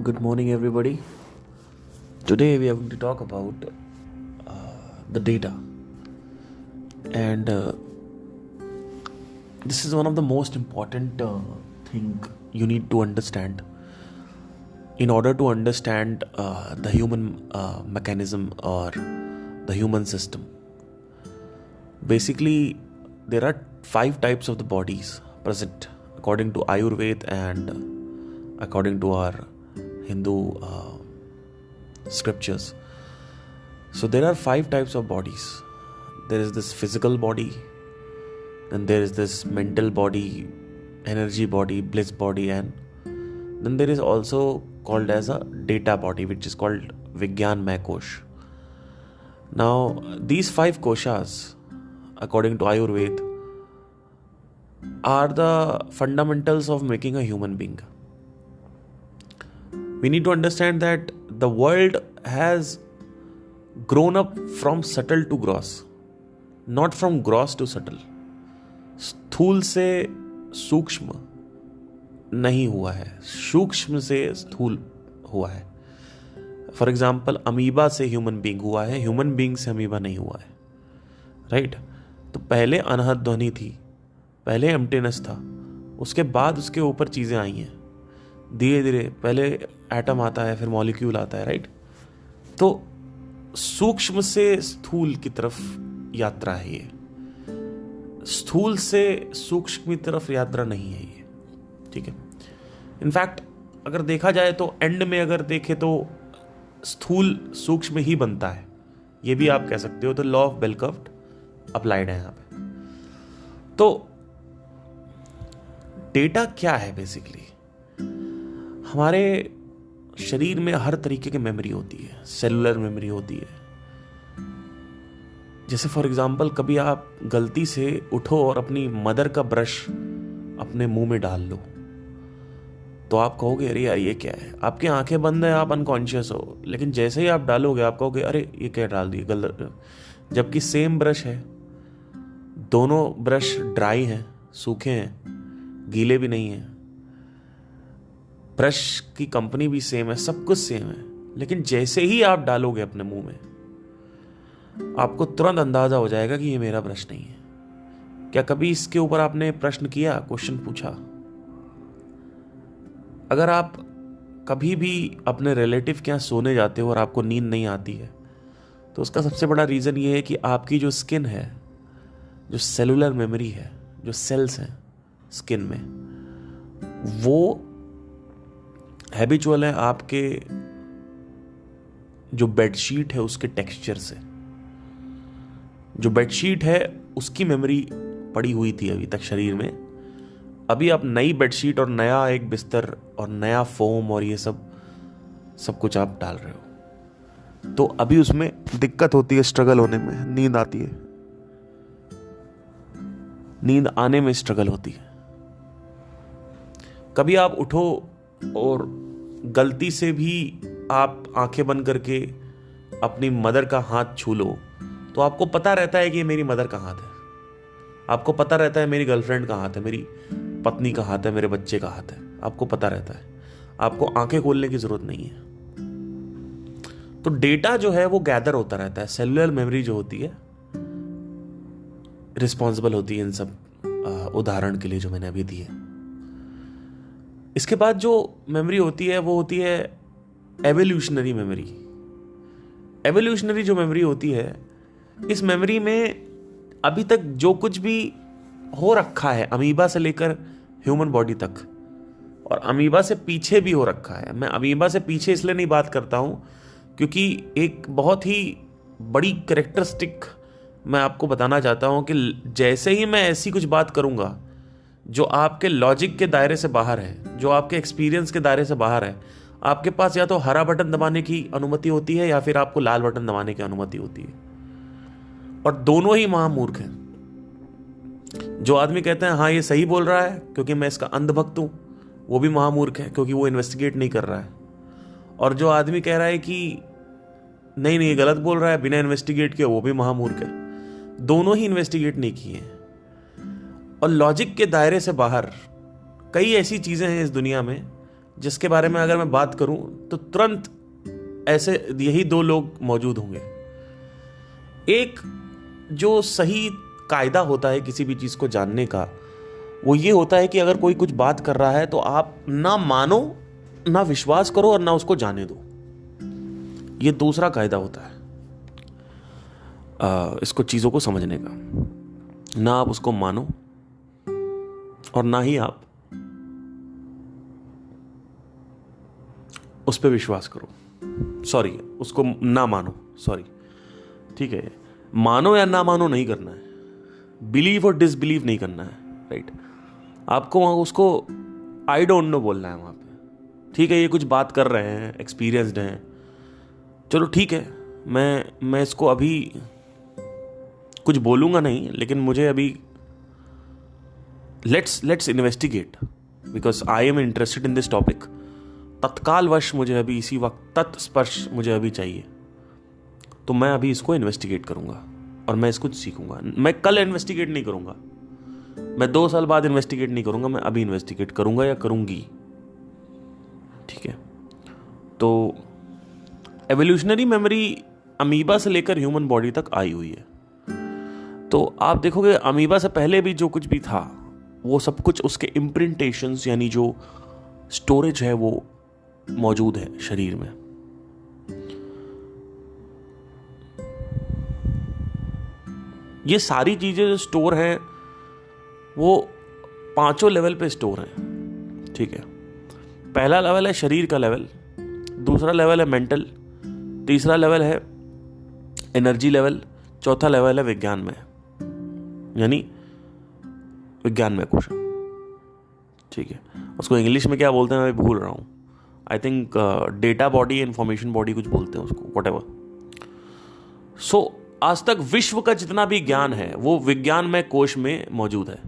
Good morning, everybody. Today we are going to talk about the data, and this is one of the most important thing you need to understand in order to understand the human mechanism or the human system. Basically, there are 5 types of the bodies present according to Ayurveda and according to our Hindu scriptures. So there are 5 types of bodies. There is this physical body, then there is this mental body, energy body, bliss body, and then there is also called as a data body, which is called Vigyanmaya Kosh. Now these 5 koshas, according to Ayurveda, are the fundamentals of making a human being. We need to understand that the world has grown up from subtle to gross, not from gross to subtle. स्थूल से सूक्ष्म नहीं हुआ है, सूक्ष्म से स्थूल हुआ है. फॉर एग्जाम्पल, अमीबा से ह्यूमन बींग हुआ है, ह्यूमन बींग से अमीबा नहीं हुआ है. राइट? तो पहले अनहद ध्वनि थी, पहले एम्प्टीनेस था, उसके बाद उसके ऊपर चीज़ें आई हैं. धीरे धीरे पहले एटम आता है, फिर मॉलिक्यूल आता है. राइट? तो सूक्ष्म से स्थूल की तरफ यात्रा है ये, स्थूल से सूक्ष्म की तरफ यात्रा नहीं है ये. ठीक है? इनफैक्ट अगर देखा जाए तो एंड में अगर देखे तो स्थूल सूक्ष्म ही बनता है, ये भी आप कह सकते हो. तो law of bell curve applied है यहाँ पे. तो डेटा क्या है? बेसिकली हमारे शरीर में हर तरीके की मेमोरी होती है, सेलुलर मेमोरी होती है. जैसे फॉर एग्जांपल, कभी आप गलती से उठो और अपनी मदर का ब्रश अपने मुंह में डाल लो, तो आप कहोगे अरे यार ये क्या है. आपकी आंखें बंद है, आप अनकॉन्शियस हो, लेकिन जैसे ही आप डालोगे आप कहोगे अरे ये क्या डाल दिया गलत. जबकि सेम ब्रश है, दोनों ब्रश ड्राई हैं, सूखे हैं, गीले भी नहीं हैं, ब्रश की कंपनी भी सेम है, सब कुछ सेम है, लेकिन जैसे ही आप डालोगे अपने मुंह में, आपको तुरंत अंदाजा हो जाएगा कि ये मेरा ब्रश नहीं है. क्या कभी इसके ऊपर आपने प्रश्न किया, क्वेश्चन पूछा? अगर आप कभी भी अपने रिलेटिव के यहाँ सोने जाते हो और आपको नींद नहीं आती है, तो उसका सबसे बड़ा रीज़न ये है कि आपकी जो स्किन है, जो सेलुलर मेमोरी है, जो सेल्स हैं स्किन में, वो हैबिचुअल है आपके जो बेडशीट है उसके टेक्सचर से. जो बेडशीट है उसकी मेमोरी पड़ी हुई थी अभी तक शरीर में. अभी आप नई बेडशीट और नया एक बिस्तर और नया फोम और ये सब कुछ आप डाल रहे हो, तो अभी उसमें दिक्कत होती है, स्ट्रगल होने में, नींद आती है, नींद आने में स्ट्रगल होती है. कभी आप उठो और गलती से भी आप आंखें बंद करके अपनी मदर का हाथ छू लो, तो आपको पता रहता है कि ये मेरी मदर का हाथ है. आपको पता रहता है मेरी गर्लफ्रेंड का हाथ है, मेरी पत्नी का हाथ है, मेरे बच्चे का हाथ है. आपको पता रहता है, आपको आंखें खोलने की जरूरत नहीं है. तो डेटा जो है वो गैदर होता रहता है. सेलुलर मेमोरी जो होती है रिस्पॉन्सिबल होती है इन सब उदाहरण के लिए जो मैंने अभी दिए. इसके बाद जो मेमोरी होती है वो होती है एवोल्यूशनरी मेमोरी. एवोल्यूशनरी जो मेमोरी होती है, इस मेमोरी में अभी तक जो कुछ भी हो रखा है, अमीबा से लेकर ह्यूमन बॉडी तक, और अमीबा से पीछे भी हो रखा है. मैं अमीबा से पीछे इसलिए नहीं बात करता हूं क्योंकि एक बहुत ही बड़ी कैरेक्टरिस्टिक मैं आपको बताना चाहता हूं कि जैसे ही मैं ऐसी कुछ बात करूंगा जो आपके लॉजिक के दायरे से बाहर है, जो आपके एक्सपीरियंस के दायरे से बाहर है, आपके पास या तो हरा बटन दबाने की अनुमति होती है या फिर आपको लाल बटन दबाने की अनुमति होती है. और दोनों ही महामूर्ख हैं. जो आदमी कहते हैं हाँ ये सही बोल रहा है क्योंकि मैं इसका अंधभक्त हूं, वो भी महामूर्ख है क्योंकि वो इन्वेस्टिगेट नहीं कर रहा है. और जो आदमी कह रहा है कि नहीं नहीं गलत बोल रहा है बिना इन्वेस्टिगेट किए, वो भी महामूर्ख है. दोनों ही इन्वेस्टिगेट नहीं किए. और लॉजिक के दायरे से बाहर कई ऐसी चीज़ें हैं इस दुनिया में जिसके बारे में अगर मैं बात करूं तो तुरंत ऐसे यही दो लोग मौजूद होंगे। एक जो सही कायदा होता है किसी भी चीज को जानने का, वो ये होता है कि अगर कोई कुछ बात कर रहा है तो आप ना मानो, ना विश्वास करो और ना उसको जाने दो। ये दूसरा कायदा होता है इसको चीजों को समझने का। ना आप उसको मानो और ना ही आप उस पर विश्वास करो। सॉरी, उसको ना मानो, सॉरी, ठीक है। मानो या ना मानो नहीं करना है, बिलीव और डिसबिलीव नहीं करना है, राइट। आपको वहां उसको आई डोंट नो बोलना है वहां पे, ठीक है। ये कुछ बात कर रहे हैं, एक्सपीरियंस्ड हैं, चलो ठीक है। मैं इसको अभी कुछ बोलूंगा नहीं, लेकिन मुझे अभी let's investigate because I am interested in this topic. तत्काल वश मुझे अभी इसी वक्त तत्स्पर्श मुझे अभी चाहिए, तो मैं अभी इसको इन्वेस्टिगेट करूंगा और मैं इसको सीखूंगा। मैं कल इन्वेस्टिगेट नहीं करूंगा, मैं 2 साल बाद इन्वेस्टिगेट नहीं करूंगा, मैं अभी इन्वेस्टिगेट करूंगा या करूंगी, ठीक है। तो एवोल्यूशनरी मेमोरी अमीबा से लेकर ह्यूमन बॉडी तक आई हुई है। तो आप देखोगे अमीबा से पहले भी जो कुछ भी था वो सब कुछ उसके इम्प्रिंटेशंस यानी जो स्टोरेज है वो मौजूद है शरीर में। ये सारी चीजें जो स्टोर हैं वो 5 लेवल पे स्टोर हैं, ठीक है। पहला लेवल है शरीर का लेवल, दूसरा लेवल है मेंटल, तीसरा लेवल है एनर्जी लेवल, चौथा लेवल है विज्ञान में, यानी विज्ञान में कोश, ठीक है। उसको इंग्लिश में क्या बोलते हैं मैं भूल रहा हूं, I think data body, information body कुछ बोलते हैं उसको, व्हाटएवर। सो आज तक विश्व का जितना भी ज्ञान है वो विज्ञान में कोश में मौजूद है।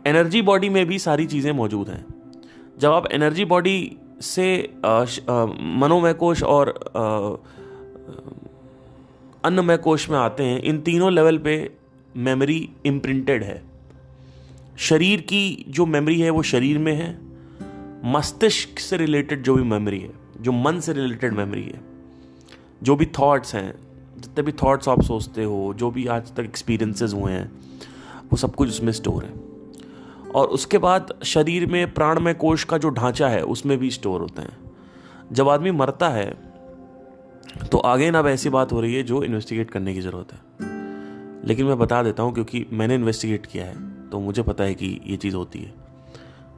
एनर्जी बॉडी में भी सारी चीजें मौजूद हैं। जब आप एनर्जी बॉडी से मनोमय कोश और अन्नमय कोश में आते हैं, इन तीनों लेवल पे मेमोरी इम्प्रिंटेड है। शरीर की जो मेमोरी है वो शरीर में है, मस्तिष्क से रिलेटेड जो भी मेमोरी है, जो मन से रिलेटेड मेमोरी है, जो भी थॉट्स हैं, जितने भी थॉट्स आप सोचते हो, जो भी आज तक एक्सपीरियंसेस हुए हैं, वो सब कुछ उसमें स्टोर है। और उसके बाद शरीर में प्राणमय कोश का जो ढांचा है उसमें भी स्टोर होते हैं। जब आदमी मरता है तो आगे ना वैसी बात हो रही है जो इन्वेस्टिगेट करने की ज़रूरत है, लेकिन मैं बता देता हूँ क्योंकि मैंने इन्वेस्टिगेट किया है तो मुझे पता है कि ये चीज़ होती है।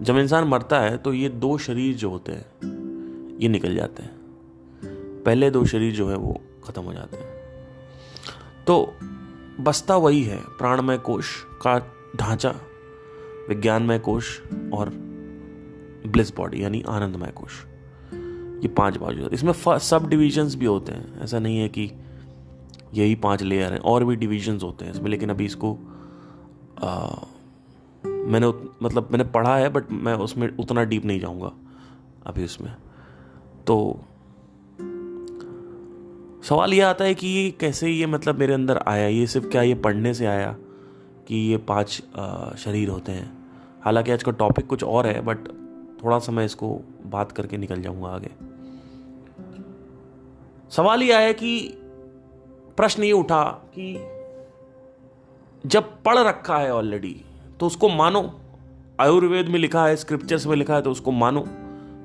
जब इंसान मरता है तो ये 2 शरीर जो होते हैं ये निकल जाते हैं, पहले 2 शरीर जो है वो ख़त्म हो जाते हैं। तो बसता वही है प्राणमय कोश का ढांचा, विज्ञानमय कोश और ब्लिस बॉडी यानी आनंदमय कोश। ये 5 बाजू, इसमें सब डिविजन्स भी होते हैं, ऐसा नहीं है कि यही 5 लेयर हैं, और भी डिविजन्स होते हैं इसमें, लेकिन अभी इसको मैंने पढ़ा है बट मैं उसमें उतना डीप नहीं जाऊंगा अभी उसमें। तो सवाल ये आता है कि ये कैसे, ये मतलब मेरे अंदर आया, ये सिर्फ क्या ये पढ़ने से आया कि ये 5 शरीर होते हैं। हालांकि आज का टॉपिक कुछ और है बट थोड़ा सा मैं इसको बात करके निकल जाऊंगा आगे। सवाल ये आया कि प्रश्न ये उठा कि जब पढ़ रखा है ऑलरेडी तो उसको मानो। आयुर्वेद में लिखा है, स्क्रिप्चर्स में लिखा है, तो उसको मानो।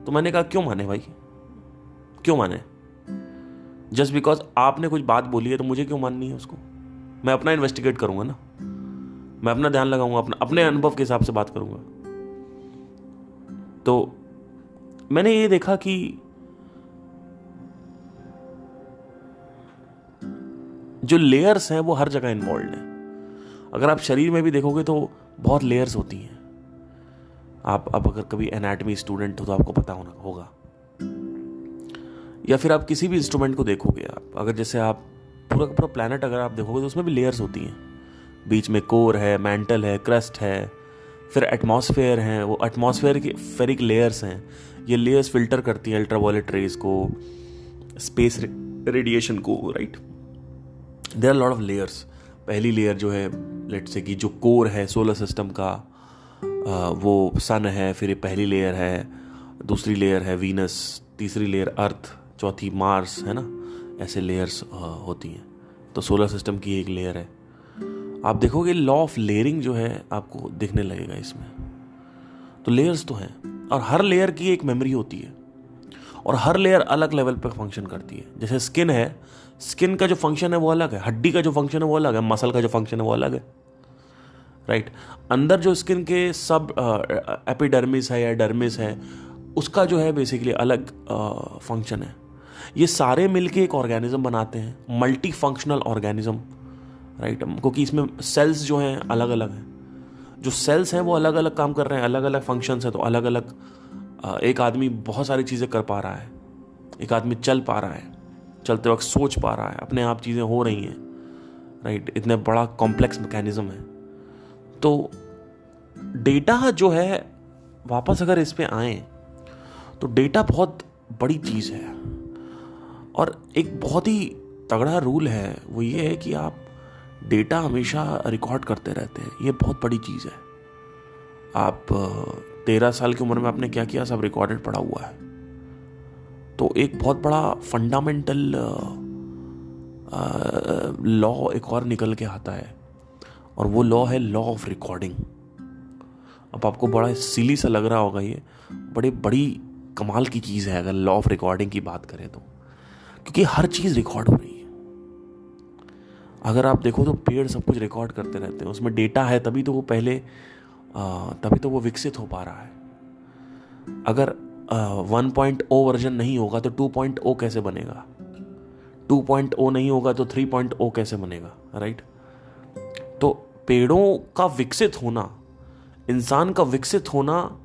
तो मैंने कहा क्यों माने भाई, क्यों माने? जस्ट बिकॉज आपने कुछ बात बोली है तो मुझे क्यों माननी है उसको? मैं अपना इन्वेस्टिगेट करूंगा ना, मैं अपना ध्यान लगाऊंगा, अपने अनुभव के हिसाब से बात करूंगा। तो मैंने ये देखा कि जो लेयर्स हैं वो हर जगह इन्वॉल्व हैं। अगर आप शरीर में भी देखोगे तो बहुत लेयर्स होती हैं। आप अब अगर कभी एनाटॉमी स्टूडेंट हो तो आपको पता होगा, या फिर आप किसी भी इंस्ट्रूमेंट को देखोगे, आप अगर जैसे आप पूरा का पूरा प्लैनेट अगर आप देखोगे तो उसमें भी लेयर्स होती हैं। बीच में कोर है, मैंटल है, क्रस्ट है, फिर एटमॉस्फेयर है, वो एटमॉस्फेयर की फेरिक लेयर्स हैं। ये लेयर्स फिल्टर करती हैं अल्ट्रावायलेट रेज को, स्पेस रेडिएशन को, right. There are lot of layers. पहली लेयर जो है लेट्स से कि जो कोर है सोलर सिस्टम का, वो सन है, फिर पहली लेयर है। दूसरी लेयर है वीनस, तीसरी लेयर अर्थ, चौथी मार्स, है ना, ऐसे लेयर्स होती हैं। तो सोलर सिस्टम की एक लेयर है। आप देखोगे लॉ ऑफ लेयरिंग जो है आपको दिखने लगेगा इसमें। तो लेयर्स तो हैं, और हर लेयर की एक मेमोरी होती है, और हर लेयर अलग लेवल पर फंक्शन करती है। जैसे स्किन है, स्किन का जो फंक्शन है वो अलग है, हड्डी का जो फंक्शन है वो अलग है, मसल का जो फंक्शन है वो अलग है, राइट। अंदर जो स्किन के सब एपिडर्मिस है या डर्मिस है, उसका जो है बेसिकली अलग फंक्शन है। ये सारे मिलके एक ऑर्गेनिज्म बनाते हैं, मल्टी फंक्शनल ऑर्गेनिज्म, राइट। क्योंकि इसमें सेल्स जो हैं अलग अलग हैं, जो सेल्स हैं वो अलग अलग काम कर रहे हैं, अलग अलग फंक्शंस हैं। तो अलग अलग एक आदमी बहुत सारी चीज़ें कर पा रहा है, एक आदमी चल पा रहा है, चलते वक्त सोच पा रहा है, अपने आप चीज़ें हो रही हैं, राइट। इतने बड़ा कॉम्प्लेक्स मैकेनिज्म है। तो डेटा जो है, वापस अगर इस पे आए तो डेटा बहुत बड़ी चीज़ है, और एक बहुत ही तगड़ा रूल है, वो ये है कि आप डेटा हमेशा रिकॉर्ड करते रहते हैं। ये बहुत बड़ी चीज़ है। आप 13 साल की उम्र में आपने क्या किया, सब रिकॉर्डेड पड़ा हुआ है। तो एक बहुत बड़ा फंडामेंटल लॉ एक और निकल के आता है, और वो लॉ है लॉ ऑफ रिकॉर्डिंग। अब आपको बड़ा सिली सा लग रहा होगा, ये बड़ी बड़ी कमाल की चीज़ है अगर लॉ ऑफ रिकॉर्डिंग की बात करें तो, क्योंकि हर चीज़ रिकॉर्ड हो रही है। अगर आप देखो तो पेड़ सब कुछ रिकॉर्ड करते रहते हैं, उसमें डेटा है, तभी तो वो विकसित हो पा रहा है। अगर 1.0 वर्जन नहीं होगा तो 2.0 कैसे बनेगा, 2.0 नहीं होगा तो 3.0 कैसे बनेगा, राइट। तो पेड़ों का विकसित होना, इंसान का विकसित होना,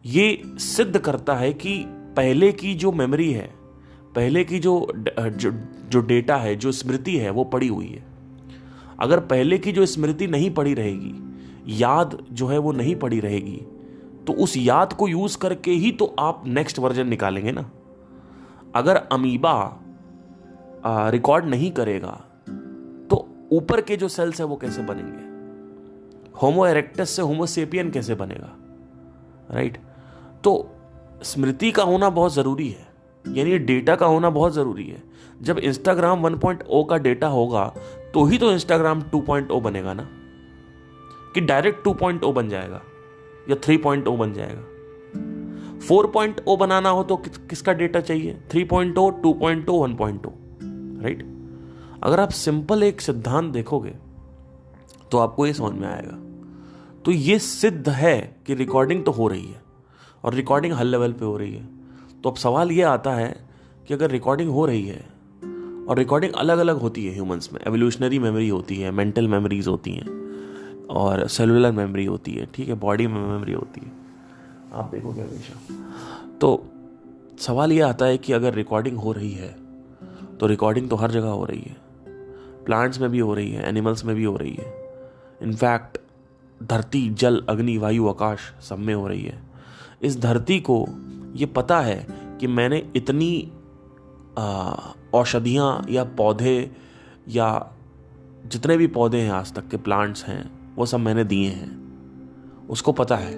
ये सिद्ध करता है कि पहले की जो मेमोरी है, पहले की जो डेटा है, जो स्मृति है, वो पड़ी हुई है। अगर पहले की जो स्मृति नहीं पड़ी रहेगी, याद जो है वो नहीं पड़ी रहेगी, तो उस याद को यूज करके ही तो आप नेक्स्ट वर्जन निकालेंगे ना। अगर अमीबा रिकॉर्ड नहीं करेगा तो ऊपर के जो सेल्स है वो कैसे बनेंगे, होमो इरेक्टस से होमो सेपियन कैसे बनेगा, राइट। तो स्मृति का होना बहुत जरूरी है, यानी डेटा का होना बहुत जरूरी है। जब इंस्टाग्राम 1.0 का डेटा होगा तो ही तो इंस्टाग्राम 2.0 बनेगा ना, कि डायरेक्ट 2.0 बन जाएगा या 3.0 बन जाएगा। 4.0 बनाना हो तो किसका डेटा चाहिए, 3.0, 2.0, 1.0, राइट। अगर आप सिंपल एक सिद्धांत देखोगे तो आपको ये समझ में आएगा। तो ये सिद्ध है कि रिकॉर्डिंग तो हो रही है, और रिकॉर्डिंग हर लेवल पे हो रही है। तो अब सवाल ये आता है कि अगर रिकॉर्डिंग हो रही है, और रिकॉर्डिंग अलग अलग होती है ह्यूमंस में, एवोल्यूशनरी मेमोरी होती है, मेंटल मेमोरीज होती हैं, और सेलुलर मेमोरी होती है, ठीक है, बॉडी में मेमोरी होती है, आप देखोगे हमेशा। तो सवाल ये आता है कि अगर रिकॉर्डिंग हो रही है तो रिकॉर्डिंग तो हर जगह हो रही है, प्लांट्स में भी हो रही है, एनिमल्स में भी हो रही है, इनफैक्ट धरती, जल, अग्नि, वायु, आकाश सब में हो रही है। इस धरती को ये पता है कि मैंने इतनी औषधियाँ या पौधे या जितने भी पौधे हैं आज तक के प्लांट्स हैं वो सब मैंने दिए हैं। उसको पता है,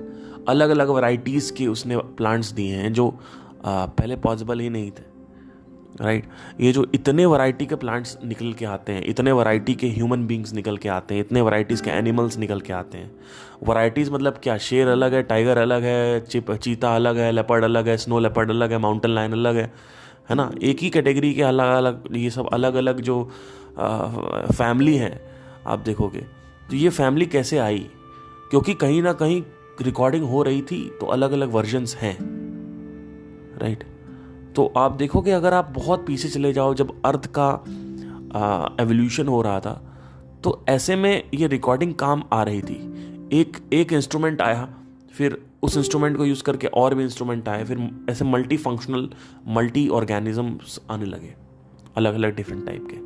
अलग अलग वैरायटीज़ के उसने प्लांट्स दिए हैं जो पहले पॉसिबल ही नहीं थे, राइट। ये जो इतने वैरायटी के प्लांट्स निकल के आते हैं, इतने वैरायटी के ह्यूमन बींग्स निकल के आते हैं, इतने वैरायटीज़ के एनिमल्स निकल के आते हैं। वैरायटीज़ मतलब क्या, शेर अलग है, टाइगर अलग है, चीता अलग है, लेपर्ड अलग है, स्नो लेपर्ड अलग है, माउंटेन लायन अलग है ना। एक ही कैटेगरी के अलग अलग, ये सब अलग अलग जो फैमिली है आप देखोगे। तो ये फैमिली कैसे आई, क्योंकि कहीं ना कहीं रिकॉर्डिंग हो रही थी, तो अलग अलग वर्जन्स हैं, राइट। तो आप देखोगे अगर आप बहुत पीछे चले जाओ, जब अर्थ का एवोल्यूशन हो रहा था, तो ऐसे में ये रिकॉर्डिंग काम आ रही थी। एक इंस्ट्रूमेंट आया, फिर उस इंस्ट्रूमेंट को यूज़ करके और भी इंस्ट्रूमेंट आए, फिर ऐसे मल्टी फंक्शनल, मल्टी ऑर्गेनिजम्स आने लगे, अलग अलग डिफरेंट टाइप के।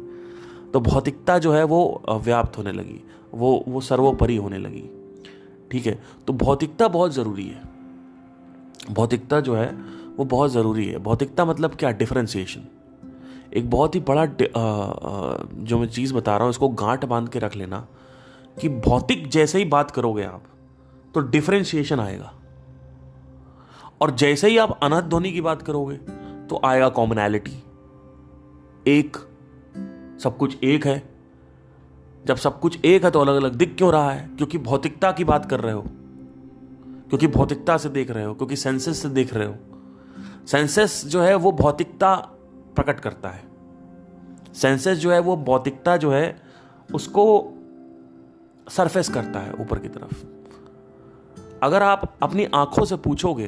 तो भौतिकता जो है वो व्याप्त होने लगी, वो सर्वोपरि होने लगी, ठीक है। तो भौतिकता बहुत ज़रूरी है, भौतिकता जो है वो बहुत ज़रूरी है। भौतिकता मतलब क्या, डिफरेंशिएशन। एक बहुत ही बड़ा जो मैं चीज़ बता रहा हूँ, इसको गांठ बांध के रख लेना कि भौतिक जैसे ही बात करोगे आप तो डिफरेंशिएशन आएगा, और जैसे ही आप अनहद ध्वनि की बात करोगे तो आएगा कॉमनैलिटी, एक, सब कुछ एक है। जब सब कुछ एक है तो अलग अलग दिख क्यों रहा है? क्योंकि भौतिकता की बात कर रहे हो, क्योंकि भौतिकता से देख रहे हो, क्योंकि सेंसेस से देख रहे हो। सेंसेस जो है वो भौतिकता प्रकट करता है। सेंसेस जो है वो भौतिकता जो है उसको सरफेस करता है ऊपर की तरफ। अगर आप अपनी आंखों से पूछोगे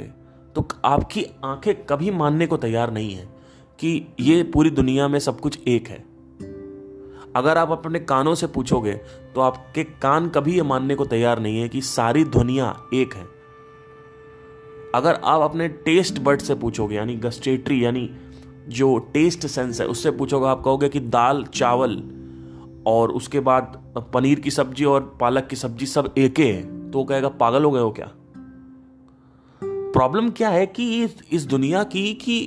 तो आपकी आंखें कभी मानने को तैयार नहीं है कि ये पूरी दुनिया में सब कुछ एक है। अगर आप अपने कानों से पूछोगे तो आपके कान कभी ये मानने को तैयार नहीं है कि सारी दुनिया एक है। अगर आप अपने टेस्ट बड से पूछोगे, यानी गस्टेटरी, यानी जो टेस्ट सेंस है, उससे पूछोगे, आप कहोगे कि दाल, चावल और उसके बाद पनीर की सब्जी और पालक की सब्जी सब एक ही है, तो वो कहेगा पागल हो गए हो क्या? प्रॉब्लम क्या है कि इस दुनिया की कि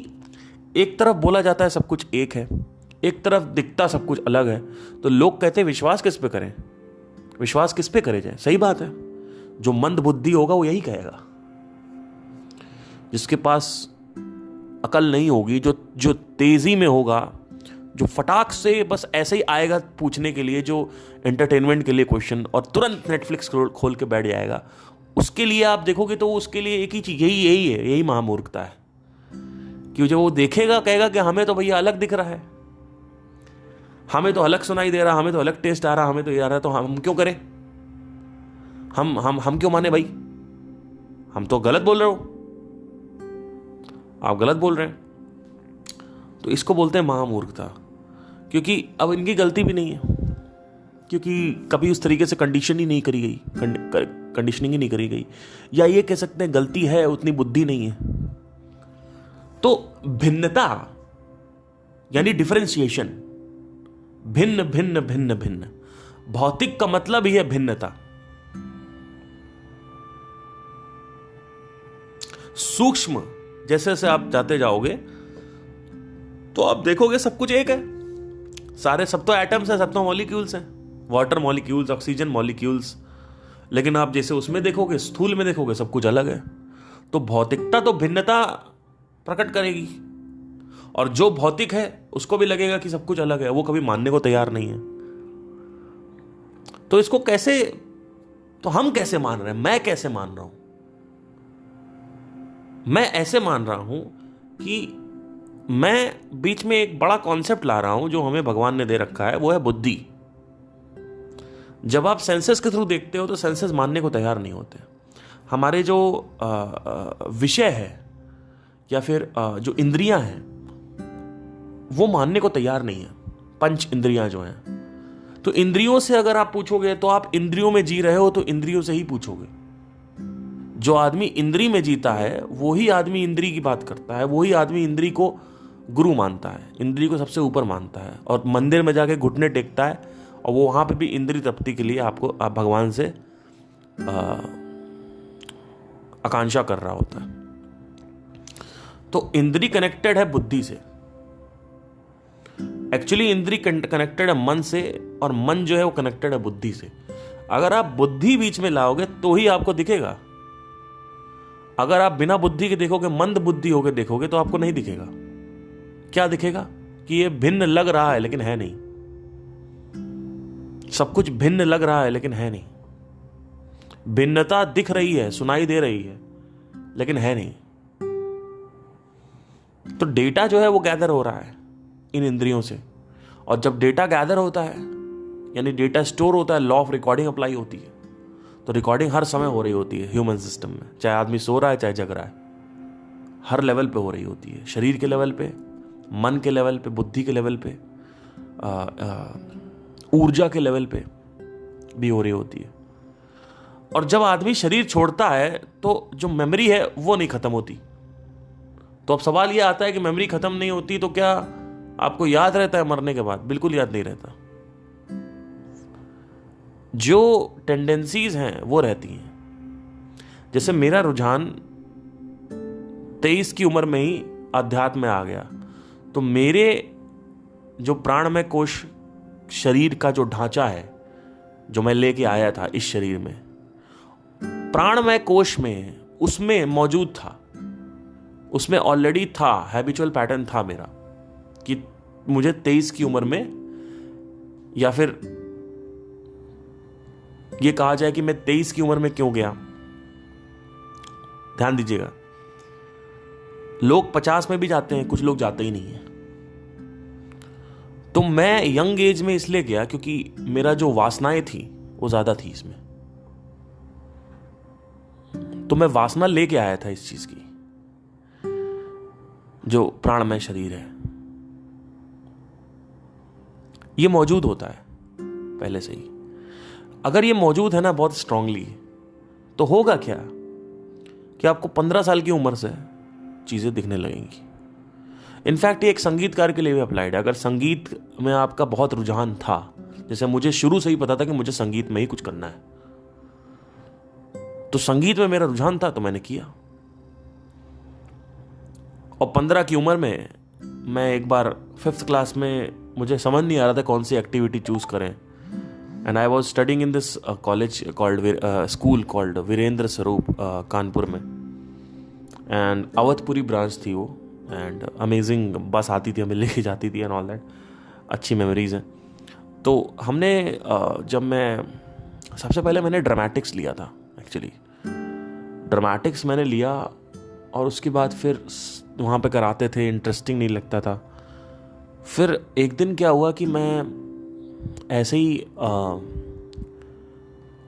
एक तरफ बोला जाता है सब कुछ एक है, एक तरफ दिखता सब कुछ अलग है, तो लोग कहते हैं विश्वास किस पे करें, विश्वास किस पे करे जाए? सही बात है, जो मंद बुद्धि होगा वो यही कहेगा। जिसके पास अकल नहीं होगी, जो तेजी में होगा, जो फटाक से बस ऐसे ही आएगा पूछने के लिए, जो एंटरटेनमेंट के लिए क्वेश्चन, और तुरंत नेटफ्लिक्स खोल के बैठ जाएगा, उसके लिए आप देखोगे तो उसके लिए एक ही चीज, यही है, यही महामूर्खता है। क्यों? जब वो देखेगा कहेगा कि हमें तो भैया अलग दिख रहा है, हमें तो अलग सुनाई दे रहा, हमें तो अलग टेस्ट आ रहा, हमें तो ये आ रहा है, तो हम क्यों करें? हम क्यों माने भाई? हम तो गलत बोल रहे हो, आप गलत बोल रहे हैं। तो इसको बोलते हैं महामूर्खता, क्योंकि अब इनकी गलती भी नहीं है, क्योंकि कभी उस तरीके से कंडीशनिंग ही नहीं करी गई, या ये कह सकते हैं गलती है, उतनी बुद्धि नहीं है। तो भिन्नता यानी डिफरेंशिएशन, भिन्न भिन्न भिन्न भिन्न, भौतिक का मतलब ही है भिन्नता। सूक्ष्म जैसे जैसे आप जाते जाओगे तो आप देखोगे सब कुछ एक है, सारे, सब तो एटम्स है, सब तो मॉलिक्यूल्स हैं, वाटर मॉलिक्यूल्स, ऑक्सीजन मॉलिक्यूल्स, लेकिन आप जैसे उसमें देखोगे, स्थूल में देखोगे, सब कुछ अलग है। तो भौतिकता तो भिन्नता प्रकट करेगी, और जो भौतिक है उसको भी लगेगा कि सब कुछ अलग है, वो कभी मानने को तैयार नहीं है। तो इसको कैसे, तो हम कैसे मान रहे हैं, मैं कैसे मान रहा हूं? मैं ऐसे मान रहा हूं कि मैं बीच में एक बड़ा कॉन्सेप्ट ला रहा हूं जो हमें भगवान ने दे रखा है, वो है बुद्धि। जब आप सेंसेस के थ्रू देखते हो तो सेंसेस मानने को तैयार नहीं होते। हमारे जो विषय है या फिर जो इंद्रियां हैं वो मानने को तैयार नहीं है, पंच इंद्रियां जो हैं। तो इंद्रियों से अगर आप पूछोगे तो आप इंद्रियों में जी रहे हो तो इंद्रियों से ही पूछोगे। जो आदमी इंद्री में जीता है वही आदमी इंद्री की बात करता है, वही आदमी इंद्री को गुरु मानता है, इंद्री को सबसे ऊपर मानता है, और मंदिर में जाके घुटने टेकता है, और वो वहां पे भी इंद्री तृप्ति के लिए आप भगवान से आकांक्षा कर रहा होता है। तो इंद्री कनेक्टेड है बुद्धि से, एक्चुअली इंद्री कनेक्टेड है मन से, और मन जो है वो कनेक्टेड है बुद्धि से। अगर आप बुद्धि बीच में लाओगे तो ही आपको दिखेगा। अगर आप बिना बुद्धि के देखोगे, मंद बुद्धि होकर देखोगे, तो आपको नहीं दिखेगा। क्या दिखेगा? कि ये भिन्न लग रहा है लेकिन है नहीं, सब कुछ भिन्न लग रहा है लेकिन है नहीं, भिन्नता दिख रही है, सुनाई दे रही है, लेकिन है नहीं। तो डेटा जो है वो गैदर हो रहा है इन इंद्रियों से, और जब डेटा गैदर होता है यानी डेटा स्टोर होता है, लॉ ऑफ रिकॉर्डिंग अप्लाई होती है। तो रिकॉर्डिंग हर समय हो रही होती है ह्यूमन सिस्टम में, चाहे आदमी सो रहा है चाहे जग रहा है, हर लेवल पे हो रही होती है, शरीर के लेवल पे, मन के लेवल पे, बुद्धि के लेवल पे, ऊर्जा के लेवल पे भी हो रही होती है। और जब आदमी शरीर छोड़ता है तो जो मेमोरी है वो नहीं खत्म होती। तो अब सवाल यह आता है कि मेमोरी खत्म नहीं होती तो क्या आपको याद रहता है मरने के बाद? बिल्कुल याद नहीं रहता। जो टेंडेंसीज हैं वो रहती हैं। जैसे मेरा रुझान 23 की उम्र में ही अध्यात्म में आ गया, तो मेरे जो प्राणमय कोश शरीर का जो ढांचा है जो मैं लेके आया था इस शरीर में, प्राणमय कोश में उसमें मौजूद था उसमें ऑलरेडी था, हैबिचुअल पैटर्न था मेरा कि मुझे 23 की उम्र में, या फिर ये कहा जाए कि मैं 23 की उम्र में क्यों गया। ध्यान दीजिएगा, लोग 50 में भी जाते हैं, कुछ लोग जाते ही नहीं है। तो मैं यंग एज में इसलिए गया क्योंकि मेरा जो वासनाएं थी वो ज्यादा थी इसमें। तो मैं वासना लेके आया था इस चीज की, जो प्राणमय शरीर है ये मौजूद होता है पहले से ही। अगर ये मौजूद है ना बहुत स्ट्रांगली, तो होगा क्या कि आपको 15 साल की उम्र से चीजें दिखने लगेंगी। इनफैक्ट ये एक संगीतकार के लिए भी अप्लाइड है। अगर संगीत में आपका बहुत रुझान था, जैसे मुझे शुरू से ही पता था कि मुझे संगीत में ही कुछ करना है, तो संगीत में मेरा रुझान था तो मैंने किया। और 15 की उम्र में मैं एक बार 5th क्लास में, मुझे समझ नहीं आ रहा था कौन सी एक्टिविटी चूज करें, and I was studying in this college called school called Virendra Swaroop Kanpur में, एंड अवधपुरी ब्रांच थी वो, एंड अमेजिंग बस आती थी, हमें लेके जाती थी एंड ऑल दैट, अच्छी मेमोरीज हैं। तो हमने जब मैं सबसे पहले मैंने ड्रामेटिक्स लिया था, एक्चुअली ड्रामेटिक्स मैंने लिया, और उसके बाद फिर वहाँ पे कराते थे, इंटरेस्टिंग नहीं लगता था। फिर एक दिन क्या हुआ कि मैं ऐसे ही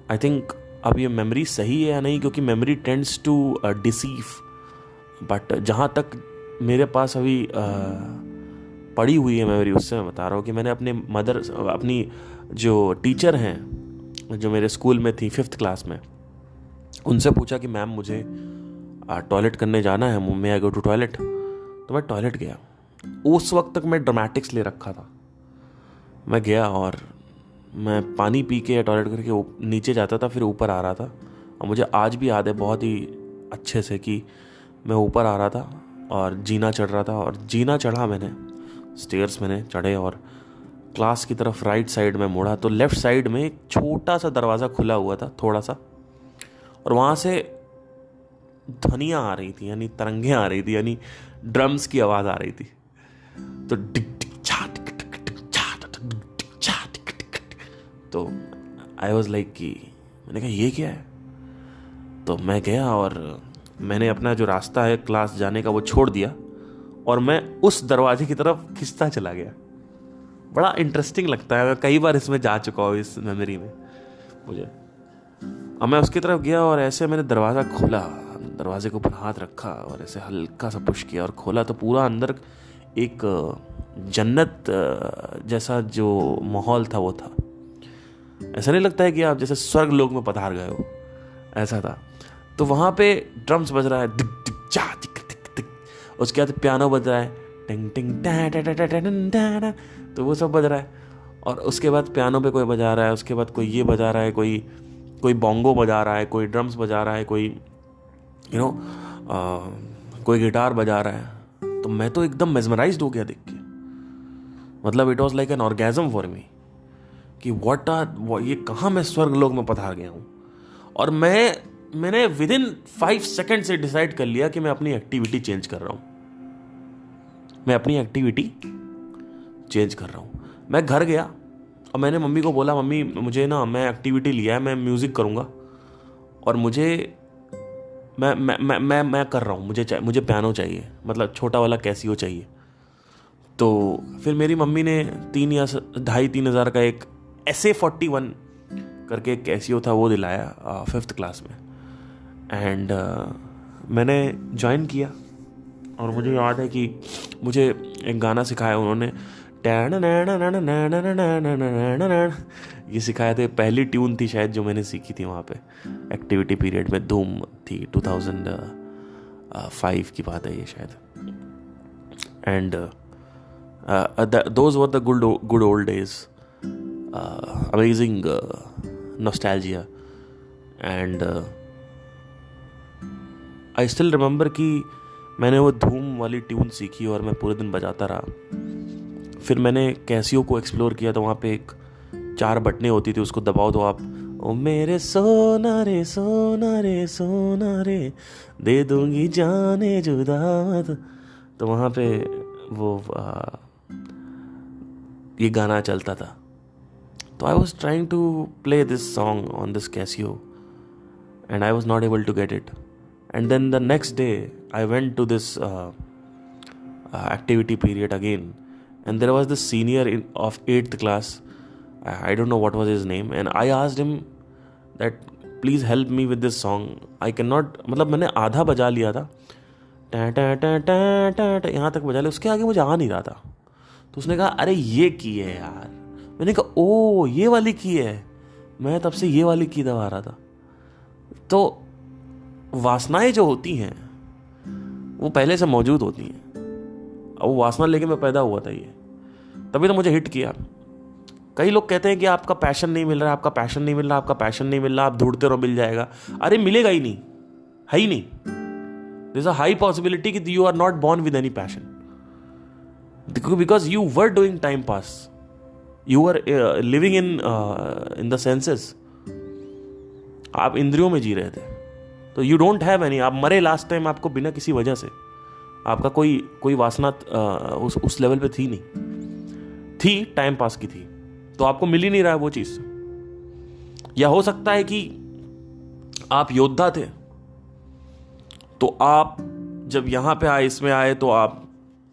आई थिंक, अब ये मेमोरी सही है या नहीं, क्योंकि memory tends to deceive, but जहाँ तक मेरे पास अभी पड़ी हुई है मेमोरी, उससे मैं बता रहा हूँ कि मैंने अपनी जो टीचर हैं जो मेरे स्कूल में थी 5th क्लास में, उनसे पूछा कि मैम मुझे टॉयलेट करने जाना है, मे आई गो टू टॉयलेट। तो मैं टॉयलेट गया। उस वक्त तक मैं ड्रामेटिक्स ले रखा था। मैं गया और मैं पानी पी के टॉयलेट करके नीचे जाता था, फिर ऊपर आ रहा था। और मुझे आज भी याद है बहुत ही अच्छे से कि मैं ऊपर आ रहा था और जीना चढ़ रहा था, और जीना चढ़ा मैंने, स्टेयर्स मैंने चढ़े, और क्लास की तरफ राइट साइड में मुड़ा तो लेफ्ट साइड में एक छोटा सा दरवाज़ा खुला हुआ था, थोड़ा सा, और वहाँ से ध्वनियाँ आ रही थी, यानी तरंगें आ रही थी, यानी ड्रम्स की आवाज़ आ रही थी। तो तो आई वॉज लाइक कि मैंने कहा ये क्या है। तो मैं गया और मैंने अपना जो रास्ता है क्लास जाने का वो छोड़ दिया, और मैं उस दरवाजे की तरफ खिंचता चला गया। बड़ा इंटरेस्टिंग लगता है, मैं कई बार इसमें जा चुका हूँ, इस मेमोरी में मुझे। अब मैं उसकी तरफ गया और ऐसे मैंने दरवाज़ा खोला, दरवाजे के ऊपर हाथ रखा और ऐसे हल्का सा पुश किया और खोला, तो पूरा अंदर एक जन्नत जैसा जो माहौल था वो था। ऐसा नहीं लगता है कि आप जैसे स्वर्ग लोक में पधार गए हो, ऐसा था। तो वहाँ पे ड्रम्स बज रहा है, दिक दिक चा दिक दिक दिक, उसके बाद पियानो बज रहा है, टिंग टिंग टा टा टा टा टा टा, तो वो सब बज रहा है। और उसके बाद पियानो पे कोई बजा रहा है, उसके बाद कोई ये बजा रहा है, कोई बोंगो बजा रहा है, कोई ड्रम्स बजा रहा है, कोई कोई गिटार बजा रहा है। तो मैं तो एकदम मेस्मराइज्ड हो गया देख के, मतलब it was like an orgasm for me कि ये कहाँ मैं स्वर्ग लोक में पधार गया हूँ। और मैंने विद इन 5 सेकेंड से डिसाइड कर लिया कि मैं अपनी एक्टिविटी चेंज कर रहा हूँ, मैं घर गया और मैंने मम्मी को बोला, मम्मी मुझे ना, मैं एक्टिविटी लिया है, मैं म्यूज़िक करूँगा और मैं कर रहा हूँ, मुझे पियानो चाहिए, मतलब छोटा वाला कैसियो चाहिए। तो फिर मेरी मम्मी ने 3 या 2,500-3 हज़ार का एक SA41 करके एक कैसियो था, वो दिलाया 5th क्लास में, एंड मैंने ज्वाइन किया। और मुझे याद है कि मुझे एक गाना सिखाया उन्होंने, ये सिखाया था। पहली ट्यून थी शायद जो मैंने सीखी थी वहाँ पे एक्टिविटी पीरियड में, धूम थी, 2005 की बात है ये शायद। And those were the good old days, amazing nostalgia. And I still remember कि मैंने वो धूम वाली ट्यून सीखी और मैं पूरे दिन बजाता रहा। फिर मैंने कैसियो को एक्सप्लोर किया, तो वहाँ पे एक 4 बटनें होती थी, उसको दबाओ तो आप ओ मेरे सोना रे सोना रे सोना रे, दे दूंगी जाने जुदा मत। तो वहाँ पे वो ये गाना चलता था। तो I was trying to play this song on this Casio and I was not able to get it. And then the next day I went to this activity period again, and there was this senior of 8th class. I don't know what was his name, and I asked him that please help me with this song. I cannot, मतलब मैंने आधा बजा लिया था, टा टा टा टा टा टा यहाँ तक बजा लिया, उसके आगे मुझे आ नहीं रहा था। तो उसने कहा अरे ये की है यार। मैंने कहा ओ ये वाली की है, मैं तब से ये वाली की दबा रहा था। तो वासनाएं जो होती हैं वो पहले से मौजूद होती हैं। अब वो वासना लेके मैं पैदा हुआ था, ये तभी तो मुझे हिट किया। कई लोग कहते हैं कि आपका पैशन नहीं मिल रहा, आपका पैशन नहीं मिल रहा, आपका पैशन नहीं मिल रहा, आप ढूंढते रहो मिल जाएगा। अरे मिलेगा ही नहीं, है ही नहीं। There is a high possibility कि you are not born with any passion, because you were doing time pass, you are living in the senses. आप इंद्रियों में जी रहे थे, तो यू डोंट हैव एनी। आप मरे लास्ट टाइम आपको बिना किसी वजह से, आपका कोई वासना उस लेवल पे थी नहीं, थी टाइम पास की थी, तो आपको मिल ही नहीं रहा है वो चीज। या हो सकता है कि आप योद्धा थे, तो आप जब यहां पे आए, इसमें आए, तो आप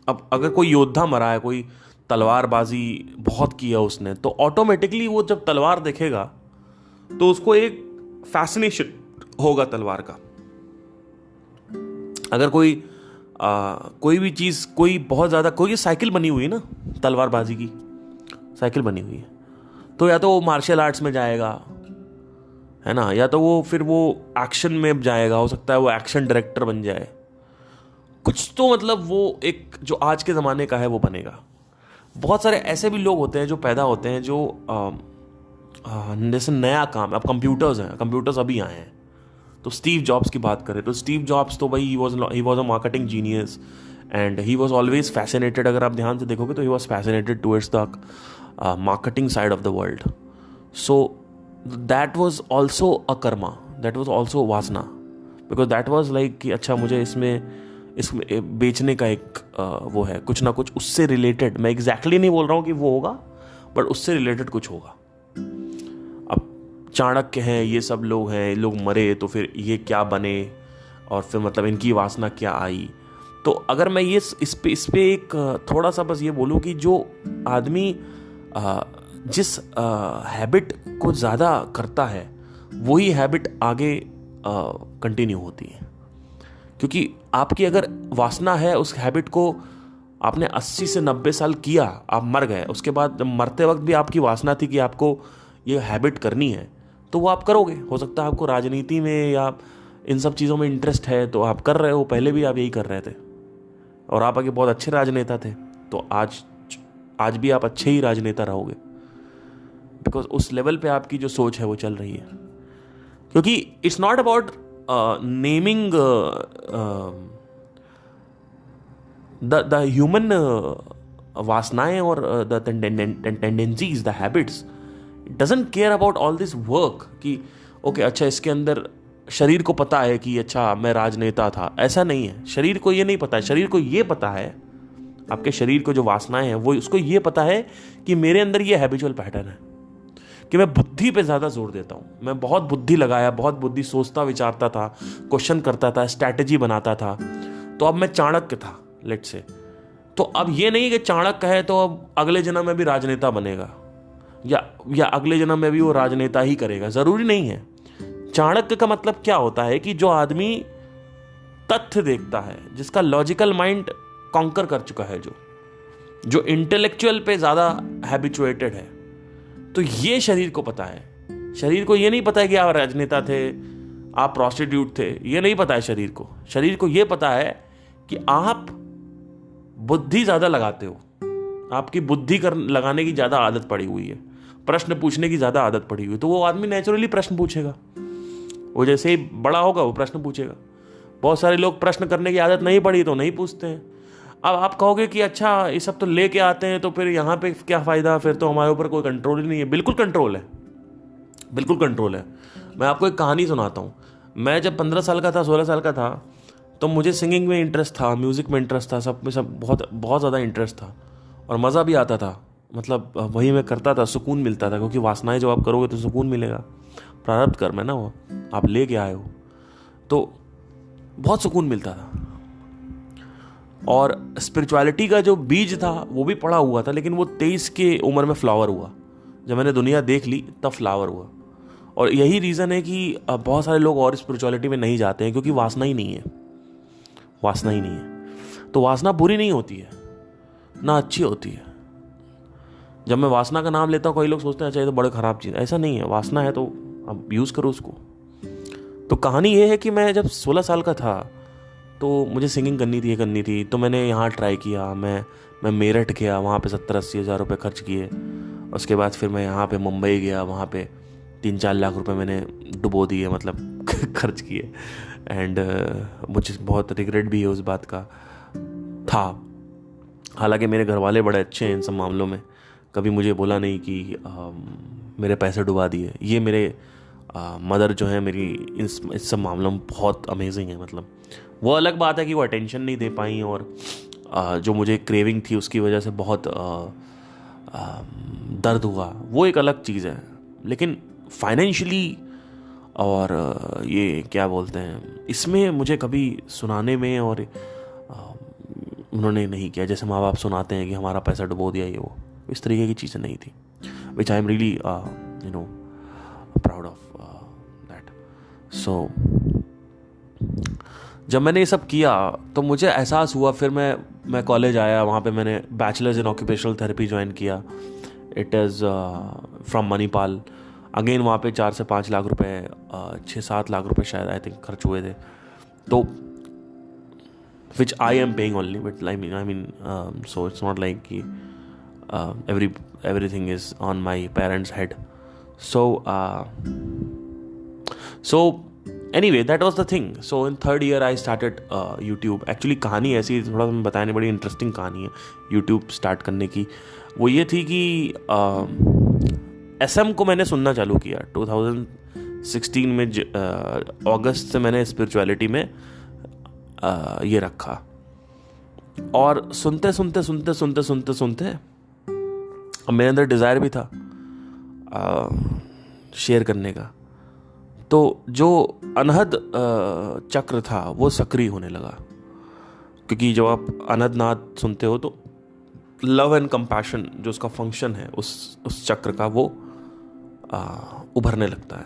अब अगर कोई योद्धा मरा है, कोई तलवारबाजी बहुत किया उसने, तो ऑटोमेटिकली वो जब तलवार देखेगा तो उसको एक फैसिनेशन होगा तलवार का। अगर कोई भी चीज, कोई बहुत ज्यादा, कोई साइकिल बनी हुई है ना, तलवारबाजी की साइकिल बनी हुई है, तो या तो वो मार्शल आर्ट्स में जाएगा, है ना, या तो वो फिर वो एक्शन में जाएगा, हो सकता है वो एक्शन डायरेक्टर बन जाए, कुछ तो मतलब वो एक जो आज के ज़माने का है वो बनेगा। बहुत सारे ऐसे भी लोग होते हैं जो पैदा होते हैं, जो जैसे नया काम, अब कंप्यूटर्स हैं, कंप्यूटर्स अभी आए हैं, तो स्टीव जॉब्स की बात करें तो स्टीव जॉब्स तो भाई he was a marketing genius, and he was always fascinated. अगर आप ध्यान से देखोगे तो he was fascinated towards the marketing side of the world. So that was also a Karma, that was also वासना, बिकॉज दैट वॉज लाइक कि अच्छा मुझे इसमें बेचने का एक वो है, कुछ ना कुछ उससे रिलेटेड। मैं एग्जैक्टली नहीं बोल रहा हूँ कि वो होगा, बट उससे रिलेटेड कुछ होगा। अब चाणक्य हैं, ये सब लोग हैं, लोग मरे तो फिर ये क्या बने, और फिर मतलब इनकी वासना क्या आई। तो अगर मैं ये इस पे एक थोड़ा सा बस ये बोलूँ कि जो आदमी जिस हैबिट को ज़्यादा करता है वही हैबिट आगे कंटिन्यू होती है। क्योंकि आपकी अगर वासना है, उस हैबिट को आपने 80 से 90 साल किया, आप मर गए, उसके बाद मरते वक्त भी आपकी वासना थी कि आपको ये हैबिट करनी है, तो वो आप करोगे। हो सकता है आपको राजनीति में या इन सब चीज़ों में इंटरेस्ट है, तो आप कर रहे हो, पहले भी आप यही कर रहे थे और आप आगे बहुत अच्छे राजनेता थे, तो आज भी आप अच्छे ही राजनेता रहोगे, बिकॉज उस लेवल पे आपकी जो सोच है वो चल रही है। क्योंकि it's not about naming the human वासनाएं और the tendencies, the habits. It doesn't care about all this work कि ओके अच्छा इसके अंदर शरीर को पता है कि अच्छा मैं राजनेता था, ऐसा नहीं है। शरीर को ये नहीं पता है, शरीर को ये पता है, आपके शरीर को जो वासनाएं हैं वो उसको ये पता है कि मेरे अंदर ये हैबिचुअल पैटर्न है कि मैं बुद्धि पे ज़्यादा जोर देता हूँ। मैं बहुत बुद्धि लगाया, बहुत बुद्धि सोचता विचारता था, क्वेश्चन करता था, स्ट्रैटेजी बनाता था, तो अब मैं चाणक्य था लेट से। तो अब ये नहीं कि चाणक्य है तो अब अगले जन्म में भी राजनेता बनेगा या अगले जन्म में भी वो राजनेता ही करेगा, ज़रूरी नहीं है। चाणक्य का मतलब क्या होता है कि जो आदमी तथ्य देखता है, जिसका लॉजिकल माइंड कॉन्कर कर चुका है, जो इंटेलेक्चुअल पे ज़्यादा हैबिचुएटेड है। तो ये शरीर को पता है। शरीर को ये नहीं पता है कि आप राजनेता थे, आप प्रोस्टिट्यूट थे, ये नहीं पता है शरीर को। शरीर को ये पता है कि आप बुद्धि ज़्यादा लगाते हो, आपकी बुद्धि लगाने की ज़्यादा आदत पड़ी हुई है, प्रश्न पूछने की ज़्यादा आदत पड़ी हुई है, तो वो आदमी नेचुरली प्रश्न पूछेगा। वो जैसे ही बड़ा होगा वो प्रश्न पूछेगा। बहुत सारे लोग प्रश्न करने की आदत नहीं पड़ी तो नहीं पूछते हैं। अब आप कहोगे कि अच्छा ये सब तो लेके आते हैं तो फिर यहाँ पे क्या फ़ायदा, फिर तो हमारे ऊपर कोई कंट्रोल ही नहीं है। बिल्कुल कंट्रोल है, बिल्कुल कंट्रोल है। मैं आपको एक कहानी सुनाता हूँ। मैं जब 15 साल का था, 16 साल का था, तो मुझे सिंगिंग में इंटरेस्ट था, म्यूज़िक में इंटरेस्ट था, सब में सब बहुत बहुत ज़्यादा इंटरेस्ट था और मज़ा भी आता था। मतलब वही मैं करता था, सुकून मिलता था, क्योंकि वासनाएं जब आप करोगे तो सुकून मिलेगा। प्रारब्ध कर्म है ना वो, आप ले के आए हो, तो बहुत सुकून मिलता था। और स्पिरिचुअलिटी का जो बीज था वो भी पड़ा हुआ था, लेकिन वो 23 की उम्र में फ्लावर हुआ। जब मैंने दुनिया देख ली तब फ्लावर हुआ। और यही रीज़न है कि बहुत सारे लोग और स्पिरिचुअलिटी में नहीं जाते हैं, क्योंकि वासना ही नहीं है। वासना ही नहीं है। तो वासना बुरी नहीं होती है ना, अच्छी होती है। जब मैं वासना का नाम लेता हूँ, कई लोग सोचते हैं अच्छा ये तो बड़ा ख़राब चीज़ है। ऐसा नहीं है, वासना है तो अब यूज़ करो उसको। तो कहानी ये है कि मैं जब 16 साल का था तो मुझे सिंगिंग करनी थी, तो मैंने यहाँ ट्राई किया। मैं मेरठ गया, वहाँ पे 70-80 हज़ार रुपये खर्च किए। उसके बाद फिर मैं यहाँ पे मुंबई गया, वहाँ पे 3-4 लाख रुपए मैंने डुबो दिए, मतलब खर्च किए। एंड मुझे बहुत रिग्रेट भी है उस बात का था। हालांकि मेरे घर वाले बड़े अच्छे हैं इन सब मामलों में, कभी मुझे बोला नहीं कि मेरे पैसे डुबा दिए। ये मेरे मदर जो है मेरी, इस सब मामलों में बहुत अमेजिंग है। मतलब वो अलग बात है कि वो अटेंशन नहीं दे पाई, और जो मुझे क्रेविंग थी उसकी वजह से बहुत दर्द हुआ, वो एक अलग चीज़ है। लेकिन फाइनेंशियली और ये क्या बोलते हैं, इसमें मुझे कभी सुनाने में और उन्होंने नहीं किया जैसे माँ बाप सुनाते हैं कि हमारा पैसा डुबो दिया, ये वो इस तरीके की चीज़ें नहीं थी, which I am really proud of that. So जब मैंने ये सब किया तो मुझे एहसास हुआ। फिर मैं कॉलेज आया, वहाँ पे मैंने bachelors in occupational therapy join किया। It is from Manipal. Again वहाँ पे 4 से 5 लाख रुपए, 6-7 लाख रुपए शायद आई थिंक खर्च हुए थे। तो which I am paying only, but I mean so it's not like कि everything is on my parents' head. So anyway, that was the thing. So in third year I started YouTube. Actually कहानी ऐसी थोड़ा मैं बताने, बड़ी interesting कहानी है YouTube start करने की। वो ये थी कि SM को मैंने सुनना चालू किया 2016 में। अगस्त से मैंने स्पिरिचुअलिटी में ये रखा, और सुनते अब मेरे अंदर डिज़ायर भी था शेयर करने का। तो जो अनहद चक्र था वो सक्रिय होने लगा, क्योंकि जब आप अनहद नाद सुनते हो तो लव एंड कंपैशन जो उसका फंक्शन है उस चक्र का, वो उभरने लगता है।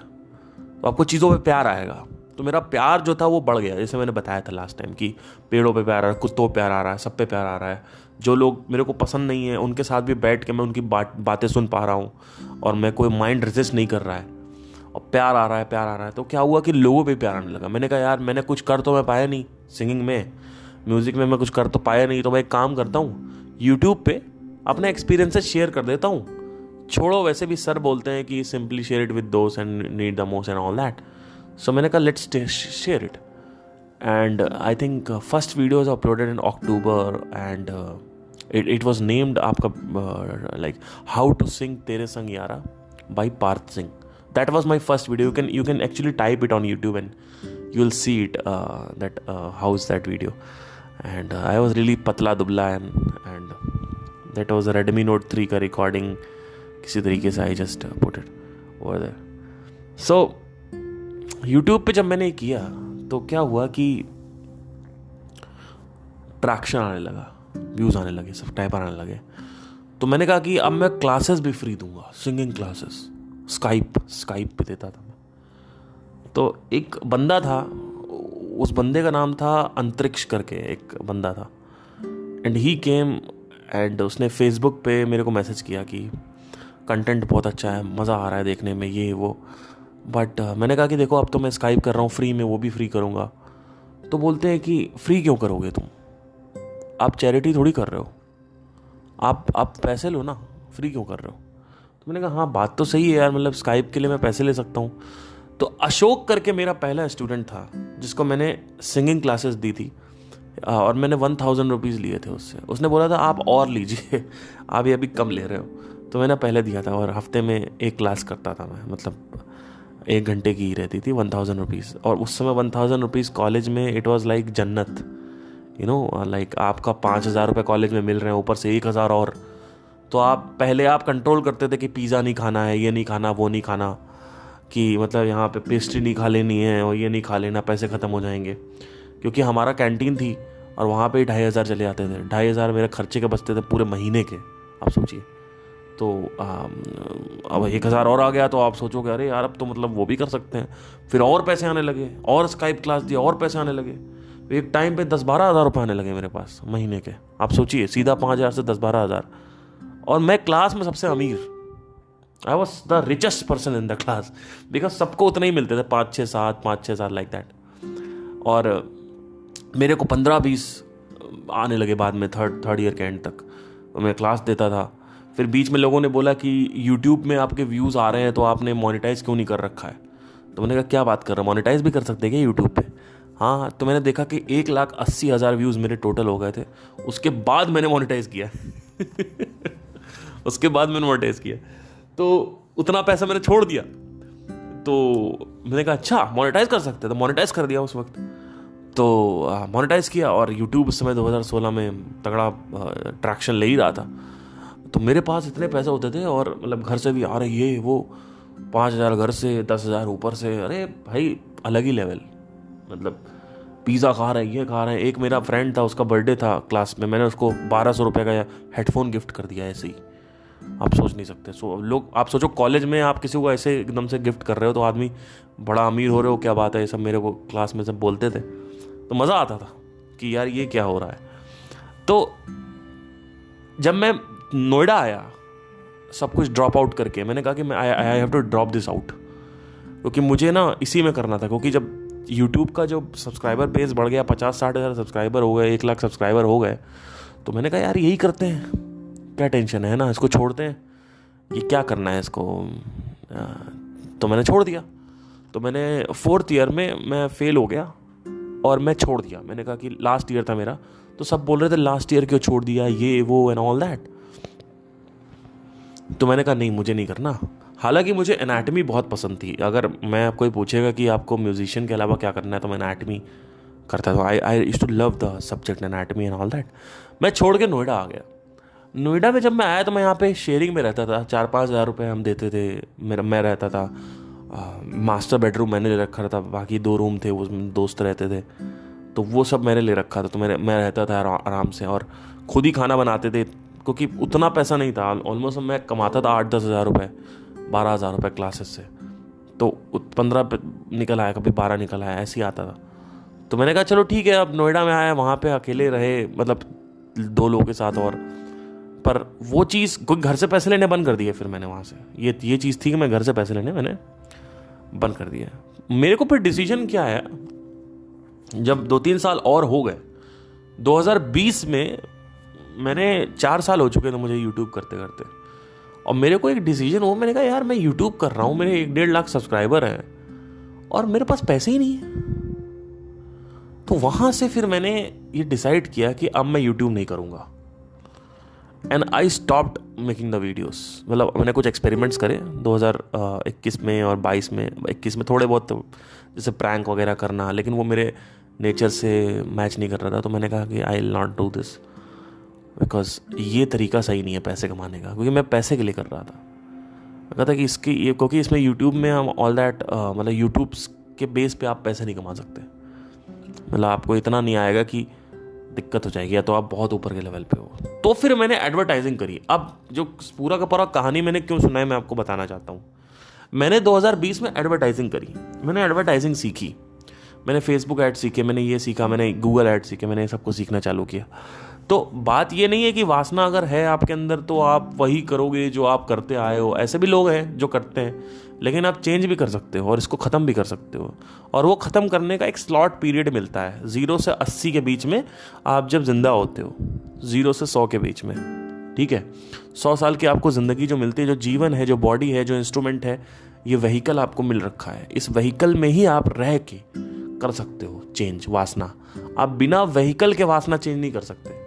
तो आपको चीज़ों पे प्यार आएगा। तो मेरा प्यार जो था वो बढ़ गया, जैसे मैंने बताया था लास्ट टाइम कि पेड़ों पे प्यार आ रहा है, कुत्तों पे प्यार आ रहा है, सब पे प्यार आ रहा है। जो लोग मेरे को पसंद नहीं है उनके साथ भी बैठ के मैं उनकी बातें सुन पा रहा हूँ, और मैं कोई माइंड रेजिस्ट नहीं कर रहा है, और प्यार आ रहा है। तो क्या हुआ कि लोगों पे प्यार आने लगा। मैंने कहा यार मैंने कुछ कर तो मैं पाया नहीं, सिंगिंग में, म्यूज़िक में मैं कुछ कर तो पाया नहीं, तो मैं एक काम करता हूँ, यूट्यूब पे अपने एक्सपीरियंसेस शेयर कर देता हूँ। छोड़ो, वैसे भी सर बोलते हैं कि सिंपली शेयर इट विद दोस्त and need the most and all that. So मैंने कहा let's share it, and I think first video was uploaded in October, and it was named आपका like how to sing तेरे संग यारा by Partha Singh. That was my first video. You can actually type it on YouTube and you will see it, that how is that video. And I was really पतला दुबला, and that was a Redmi Note 3 का recording. किसी तरीके से I just put it over there. So YouTube पे जब मैंने किया तो क्या हुआ कि ट्रैक्शन आने लगा, व्यूज़ आने लगे, सब्सक्राइबर आने लगे। तो मैंने कहा कि अब मैं क्लासेस भी फ्री दूंगा, सिंगिंग क्लासेस। स्काइप पे देता था मैं। तो एक बंदा था, उस बंदे का नाम था अंतरिक्ष करके, एक बंदा था, एंड ही केम एंड उसने फेसबुक पे मेरे को मैसेज किया कि कंटेंट बहुत अच्छा है, मज़ा आ रहा है देखने में, ये वो। बट मैंने कहा कि देखो अब तो मैं स्काइप कर रहा हूँ फ्री में, वो भी फ्री करूँगा। तो बोलते हैं कि फ्री क्यों करोगे तुम, आप चैरिटी थोड़ी कर रहे हो, आप पैसे लो ना, फ्री क्यों कर रहे हो। तो मैंने कहा हाँ बात तो सही है यार, मतलब स्काइप के लिए मैं पैसे ले सकता हूँ। तो अशोक करके मेरा पहला स्टूडेंट था जिसको मैंने सिंगिंग क्लासेस दी थी, और मैंने 1000 रुपीज़ लिए थे उससे। उसने बोला था आप और लीजिए, आप ये अभी कम ले रहे हो। तो मैंने पहले दिया था, और हफ्ते में 1 क्लास करता था मैं, मतलब 1 घंटे की ही रहती थी, 1000 रुपीज़। और उस समय 1000 रुपीज़ कॉलेज में इट वाज लाइक जन्नत, यू नो, लाइक आपका 5000 रुपये कॉलेज में मिल रहे हैं, ऊपर से 1000 और। तो पहले आप कंट्रोल करते थे कि पिज़्ज़ा नहीं खाना है, ये नहीं खाना, वो नहीं खाना, कि मतलब यहाँ पे पेस्ट्री नहीं खा लेनी है और ये नहीं खा लेना, पैसे ख़त्म हो जाएंगे। क्योंकि हमारा कैंटीन थी और वहाँ पे ही 2500 चले जाते थे। 2500 मेरे खर्चे के बचते थे पूरे महीने के, आप सोचिए। तो अब 1000 और आ गया तो आप सोचोगे अरे यार अब तो मतलब वो भी कर सकते हैं। फिर और पैसे आने लगे, और स्काइप क्लास दिया, और पैसे आने लगे। एक टाइम पे 10-12 हज़ार रुपये आने लगे मेरे पास महीने के। आप सोचिए, सीधा 5000 से 10-12 हज़ार। और मैं क्लास में सबसे अमीर, I was the richest person in the class, because सबको उतने ही मिलते थे, 5-6-7 लाइक दैट। और मेरे को 15-20 आने लगे बाद में, थर्ड ईयर के एंड तक मैं क्लास देता था। फिर बीच में लोगों ने बोला कि यूट्यूब में आपके व्यूज़ आ रहे हैं तो आपने मोनेटाइज क्यों नहीं कर रखा है। तो मैंने कहा क्या बात कर रहा, मोनेटाइज भी कर सकते हैं क्या यूट्यूब पे? हाँ। तो मैंने देखा कि 1,80,000 व्यूज़ मेरे टोटल हो गए थे। उसके बाद मैंने मोनेटाइज किया उसके बाद मैंने मोनेटाइज किया, तो उतना पैसा मैंने छोड़ दिया। तो मैंने कहा अच्छा मोनेटाइज कर सकते हैं, तो मोनेटाइज कर दिया उस वक्त। तो मोनेटाइज किया और यूट्यूब उस समय 2016 में तगड़ा ट्रैक्शन ले ही रहा था। तो मेरे पास इतने पैसे होते थे और मतलब घर से भी आ रहे ये वो, 5000 घर से, 10,000 ऊपर से। अरे भाई अलग ही लेवल, मतलब पिज़्ज़ा खा रहे हैं, ये खा रहे हैं। एक मेरा फ्रेंड था, उसका बर्थडे था क्लास में, मैंने उसको 1200 रुपये का हेडफोन गिफ्ट कर दिया ऐसे ही। आप सोच नहीं सकते। लोग, आप सोचो कॉलेज में आप किसी को ऐसे एकदम से गिफ्ट कर रहे हो तो आदमी बड़ा अमीर हो रहे हो, क्या बात है, ये सब मेरे को क्लास में सब बोलते थे। तो मज़ा आता था कि यार ये क्या हो रहा है। तो जब मैं नोएडा आया सब कुछ ड्रॉप आउट करके, मैंने कहा कि मैं I have to drop this out, क्योंकि मुझे ना इसी में करना था। क्योंकि जब यूट्यूब का जो सब्सक्राइबर बेस बढ़ गया, 50-60 हज़ार सब्सक्राइबर हो गए, 1 लाख सब्सक्राइबर हो गए, तो मैंने कहा यार यही करते हैं, क्या टेंशन है ना, इसको छोड़ते हैं, ये क्या करना है इसको। तो मैंने छोड़ दिया। तो मैंने 4th ईयर में मैं फेल हो गया और मैं छोड़ दिया। मैंने कहा कि लास्ट ईयर था मेरा, तो सब बोल रहे थे लास्ट ईयर क्यों छोड़ दिया, ये वो एंड ऑल दैट। तो मैंने कहा नहीं, मुझे नहीं करना। हालांकि मुझे एनाटमी बहुत पसंद थी। अगर मैं कोई पूछेगा कि आपको म्यूजिशियन के अलावा क्या करना है, तो मैं एनाटमी करता था। I used to love the subject anatomy and all that. मैं छोड़ के नोएडा आ गया। नोएडा में जब मैं आया तो मैं यहाँ पे शेयरिंग में रहता था, 4-5 हज़ार रुपये हम देते थे। मैं रहता था, मास्टर बेडरूम मैंने ले रखा था, बाकी 2 रूम थे उसमें दोस्त रहते थे, तो वो सब मैंने ले रखा था। तो मैं रहता था आराम से और खुद ही खाना बनाते थे, क्योंकि उतना पैसा नहीं था। ऑलमोस्ट मैं कमाता था 8-10 हज़ार रुपये, 12 हज़ार रुपये क्लासेस से, तो 15 निकल आया, कभी 12 निकल आया, ऐसे ही आता था। तो मैंने कहा चलो ठीक है, अब नोएडा में आया, वहाँ पे अकेले रहे, मतलब 2 लोगों के साथ। और पर वो चीज़, कोई घर से पैसे लेने बंद कर दिए फिर मैंने वहाँ से। ये चीज़ थी कि मैं घर से पैसे लेने मैंने बंद कर दिया। मेरे को फिर डिसीजन क्या है, जब 2-3 साल और हो गए, 2020 में मैंने 4 साल हो चुके थे मुझे यूट्यूब करते करते, और मेरे को एक डिसीजन हुआ। मैंने कहा यार मैं यूट्यूब कर रहा हूँ, मेरे 1-1.5 लाख सब्सक्राइबर हैं और मेरे पास पैसे ही नहीं है। तो वहाँ से फिर मैंने ये डिसाइड किया कि अब मैं यूट्यूब नहीं करूँगा। And I stopped making the videos. मतलब मैंने कुछ एक्सपेरिमेंट्स करे 2021 में और 22 में। 21 में थोड़े बहुत जैसे प्रैंक वगैरह करना, लेकिन वो मेरे नेचर से मैच नहीं कर रहा था। तो मैंने कहा कि I will not do this, because ये तरीका सही नहीं है पैसे कमाने का, क्योंकि मैं पैसे के लिए कर रहा था। मैं कहता कि इसकी ये, क्योंकि इसमें यूट्यूब में हम ऑल दैट, मतलब यूट्यूब के बेस पे आप पैसे नहीं कमा सकते। मतलब आपको इतना नहीं आएगा कि दिक्कत हो जाएगी, या तो आप बहुत ऊपर के लेवल पे हो। तो फिर मैंने एडवर्टाइजिंग करी। अब जो पूरा का पूरा कहानी मैंने क्यों सुना है मैं आपको बताना चाहता हूँ। मैंने 2020 में एडवर्टाइजिंग करी, मैंने एडवर्टाइजिंग सीखी, मैंने फेसबुक ऐड सीखे, मैंने ये सीखा, मैंने गूगल ऐड सीखे, मैंने सब कुछ सीखना चालू किया। तो बात ये नहीं है कि वासना अगर है आपके अंदर तो आप वही करोगे जो आप करते आए हो। ऐसे भी लोग हैं जो करते हैं, लेकिन आप चेंज भी कर सकते हो और इसको ख़त्म भी कर सकते हो। और वो ख़त्म करने का एक स्लॉट पीरियड मिलता है 0 से 80 के बीच में, आप जब जिंदा होते हो, 0 से 100 के बीच में, ठीक है। 100 साल की आपको ज़िंदगी जो मिलती है, जो जीवन है, जो बॉडी है, जो इंस्ट्रूमेंट है, ये व्हीकल आपको मिल रखा है। इस व्हीकल में ही आप रह के कर सकते हो चेंज वासना। आप बिना व्हीकल के वासना चेंज नहीं कर सकते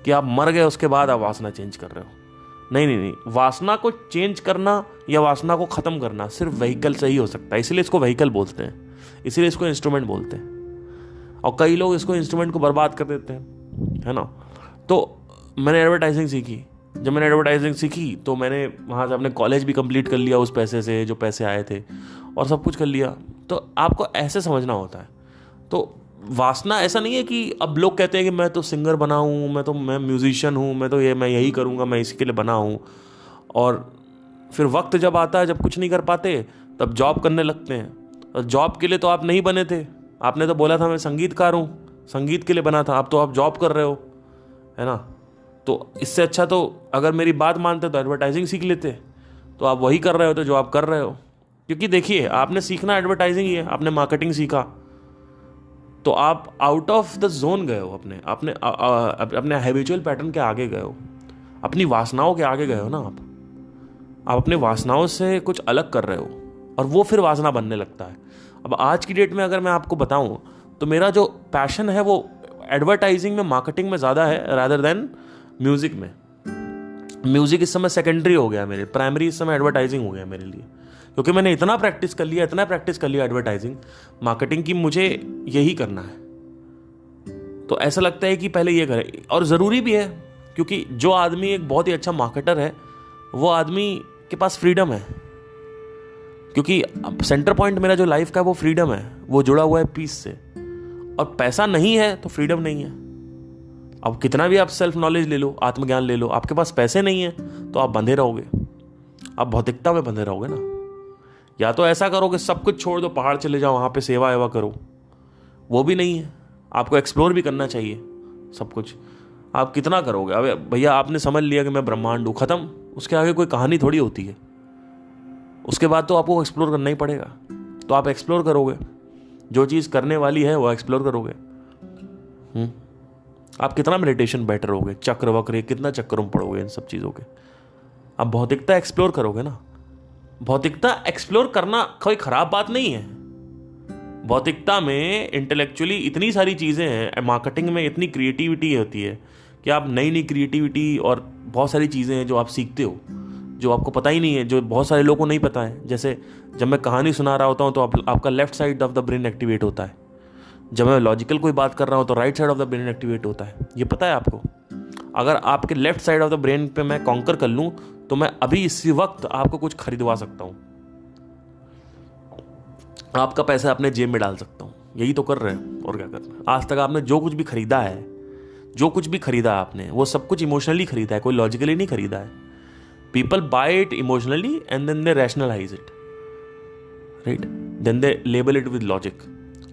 कि आप मर गए उसके बाद आप वासना चेंज कर रहे हो। नहीं नहीं नहीं, वासना को चेंज करना या वासना को ख़त्म करना सिर्फ व्हीकल से ही हो सकता है, इसीलिए इसको व्हीकल बोलते हैं, इसीलिए इसको इंस्ट्रूमेंट बोलते हैं। और कई लोग इसको इंस्ट्रूमेंट को बर्बाद कर देते हैं, है ना। तो मैंने एडवर्टाइजिंग सीखी, जब मैंने एडवर्टाइजिंग सीखी तो मैंने वहाँ से अपने कॉलेज भी कंप्लीट कर लिया उस पैसे से, जो पैसे आए थे, और सब कुछ कर लिया। तो आपको ऐसे समझना होता है। तो वासना ऐसा नहीं है कि अब लोग कहते हैं कि मैं तो सिंगर बना हूँ, मैं म्यूजिशियन हूँ, मैं यही करूँगा, मैं इसी के लिए बना हूँ, और फिर वक्त जब आता है, जब कुछ नहीं कर पाते, तब जॉब करने लगते हैं। और जॉब के लिए तो आप नहीं बने थे, आपने तो बोला था मैं संगीतकार हूँ, संगीत के लिए बना था, अब तो आप जॉब कर रहे हो, है ना। तो इससे अच्छा तो अगर मेरी बात मानते तो एडवर्टाइजिंग सीख लेते, तो आप वही कर रहे हो तो जो आप कर रहे हो। क्योंकि देखिए, आपने सीखना एडवर्टाइजिंग ही है, आपने मार्केटिंग सीखा, तो आप आउट ऑफ द जोन गए हो, अपने हैबिचुअल पैटर्न के आगे गए हो, अपनी वासनाओं के आगे गए हो ना। आप अपने वासनाओं से कुछ अलग कर रहे हो, और वो फिर वासना बनने लगता है। अब आज की डेट में अगर मैं आपको बताऊं तो मेरा जो पैशन है वो एडवर्टाइजिंग में, मार्केटिंग में ज़्यादा है रादर देन म्यूज़िक में। म्यूज़िक इस समय सेकेंडरी हो गया, मेरे प्राइमरी इस समय एडवर्टाइजिंग हो गया मेरे लिए, क्योंकि मैंने इतना प्रैक्टिस कर लिया एडवर्टाइजिंग, मार्केटिंग की, मुझे यही करना है। तो ऐसा लगता है कि पहले ये करें, और ज़रूरी भी है, क्योंकि जो आदमी एक बहुत ही अच्छा मार्केटर है वो आदमी के पास फ्रीडम है। क्योंकि सेंटर पॉइंट मेरा जो लाइफ का है वो फ्रीडम है, वो जुड़ा हुआ है पीस से। और पैसा नहीं है तो फ्रीडम नहीं है। अब कितना भी आप सेल्फ नॉलेज ले लो, आत्मज्ञान ले लो, आपके पास पैसे नहीं है तो आप बंधे रहोगे, आप भौतिकता में बंधे रहोगे ना। या तो ऐसा करो कि सब कुछ छोड़ दो, पहाड़ चले जाओ, वहाँ पे सेवा एवा करो, वो भी नहीं है। आपको एक्सप्लोर भी करना चाहिए सब कुछ। आप कितना करोगे? अब भैया आपने समझ लिया कि मैं ब्रह्मांड हूँ, ख़त्म। उसके आगे कोई कहानी थोड़ी होती है। उसके बाद तो आपको एक्सप्लोर करना ही पड़ेगा। तो आप एक्सप्लोर करोगे, जो चीज़ करने वाली है वो एक्सप्लोर करोगे। आप कितना मेडिटेशन बेटर होगे, चक्र वक्र कितना चक्रों में पड़ोगे इन सब चीज़ों के। आप भौतिकता एक्सप्लोर करोगे ना। भौतिकता एक्सप्लोर करना कोई ख़राब बात नहीं है। भौतिकता में इंटेलेक्चुअली इतनी सारी चीज़ें हैं, मार्केटिंग में इतनी क्रिएटिविटी होती है कि आप नई नई क्रिएटिविटी और बहुत सारी चीज़ें हैं जो आप सीखते हो, जो आपको पता ही नहीं है, जो बहुत सारे लोगों को नहीं पता है। जैसे जब मैं कहानी सुना रहा होता हूँ तो आपका left side of the brain activate होता है। जब मैं लॉजिकल कोई बात कर रहा हूँ तो right side of the brain activate होता है। ये पता है आपको? अगर आपके left side of the brain पे मैं कॉन्कर कर लूँ तो मैं अभी इसी वक्त आपको कुछ खरीदवा सकता हूँ, आपका पैसा अपने जेब में डाल सकता हूँ। यही तो कर रहे हैं, और क्या कर रहे हैं। आज तक आपने जो कुछ भी खरीदा है, जो कुछ भी खरीदा आपने, वो सब कुछ इमोशनली खरीदा है, कोई लॉजिकली नहीं खरीदा है। People buy it emotionally and then they rationalise it, right, then they label it with logic.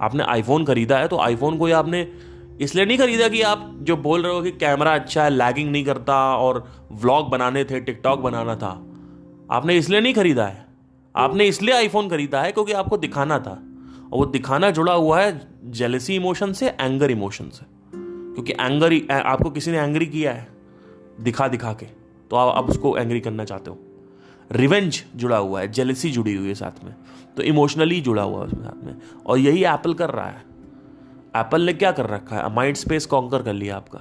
आपने आईफोन खरीदा है तो आईफोन को आपने इसलिए नहीं खरीदा कि आप जो बोल रहे हो कि कैमरा अच्छा है, लैगिंग नहीं करता, और व्लॉग बनाने थे, टिकटॉक बनाना था। आपने इसलिए नहीं खरीदा है, आपने इसलिए आईफोन खरीदा है क्योंकि आपको दिखाना था। और वो दिखाना जुड़ा हुआ है जेलसी इमोशन से, एंगर इमोशन से। क्योंकि एंगर, आपको किसी ने एंग्री किया है दिखा दिखा के, तो आप उसको एंग्री करना चाहते हो। रिवेंज जुड़ा हुआ है, जेलसी जुड़ी हुई है साथ में, तो इमोशनली जुड़ा हुआ है उसमें साथ में। और यही एप्पल कर रहा है। एप्पल ने क्या कर रखा है? माइंड स्पेस कॉन्कर कर लिया आपका,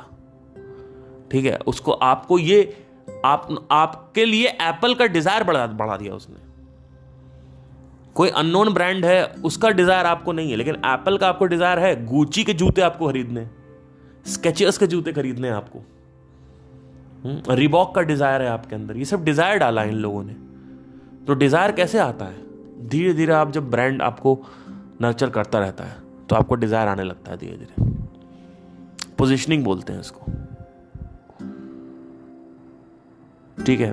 ठीक है। उसको आपको ये आपके लिए एप्पल का डिजायर बढ़ा दिया उसने। कोई अननोन ब्रांड है, उसका डिजायर आपको नहीं है, लेकिन एप्पल का आपको डिजायर है। गुची के जूते आपको खरीदने, स्केचर्स के जूते खरीदने हैं आपको, रिबॉक का डिजायर है आपके अंदर। ये सब डिजायर डाला है इन लोगों ने। तो डिजायर कैसे आता है? धीरे धीरे आप जब ब्रांड आपको नर्चर करता रहता है तो आपको डिजायर आने लगता है धीरे धीरे। पोजिशनिंग बोलते हैं इसको, ठीक है।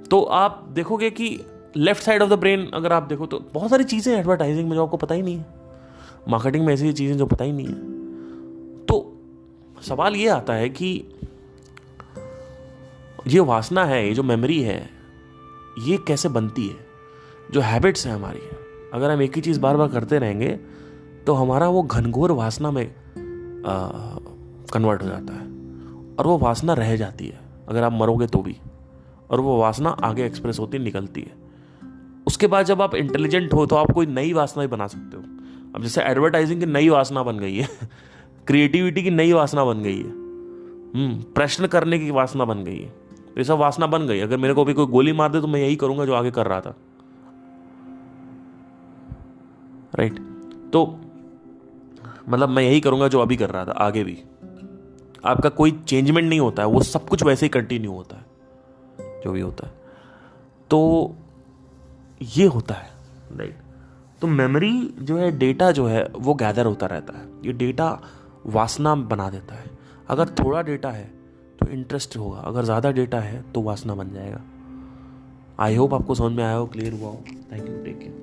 तो आप देखोगे कि left side of the brain अगर आप देखो तो बहुत सारी चीजें एडवर्टाइजिंग में जो आपको पता ही नहीं है, मार्केटिंग में ऐसी चीजें जो पता ही नहीं है। तो सवाल ये आता है कि ये वासना है, ये जो मेमोरी है, ये कैसे बनती है? जो हैबिट्स है हमारी, अगर हम एक ही चीज़ बार बार करते रहेंगे तो हमारा वो घनघोर वासना में कन्वर्ट हो जाता है, और वो वासना रह जाती है अगर आप मरोगे तो भी, और वो वासना आगे एक्सप्रेस होती निकलती है। उसके बाद जब आप इंटेलिजेंट हो तो आप कोई नई वासना भी बना सकते हो। अब जैसे एडवर्टाइजिंग की नई वासना बन गई है क्रिएटिविटी की नई वासना बन गई है, प्रश्न करने की वासना बन गई है, तो ये सब वासना बन गई। अगर मेरे को भी कोई गोली मार दे तो मैं यही करूंगा जो आगे कर रहा था, राइट। तो मतलब मैं यही करूंगा जो अभी कर रहा था, आगे भी। आपका कोई चेंजमेंट नहीं होता है, वो सब कुछ वैसे ही कंटिन्यू होता है जो भी होता है। तो ये होता है, राइट। तो मेमोरी जो है, डेटा जो है वो गैदर होता रहता है। ये डेटा वासना बना देता है। अगर थोड़ा डेटा है तो इंटरेस्ट होगा, अगर ज़्यादा डेटा है तो वासना बन जाएगा। आई होप आपको समझ में आया हो, क्लियर हुआ हो। Thank you, take care.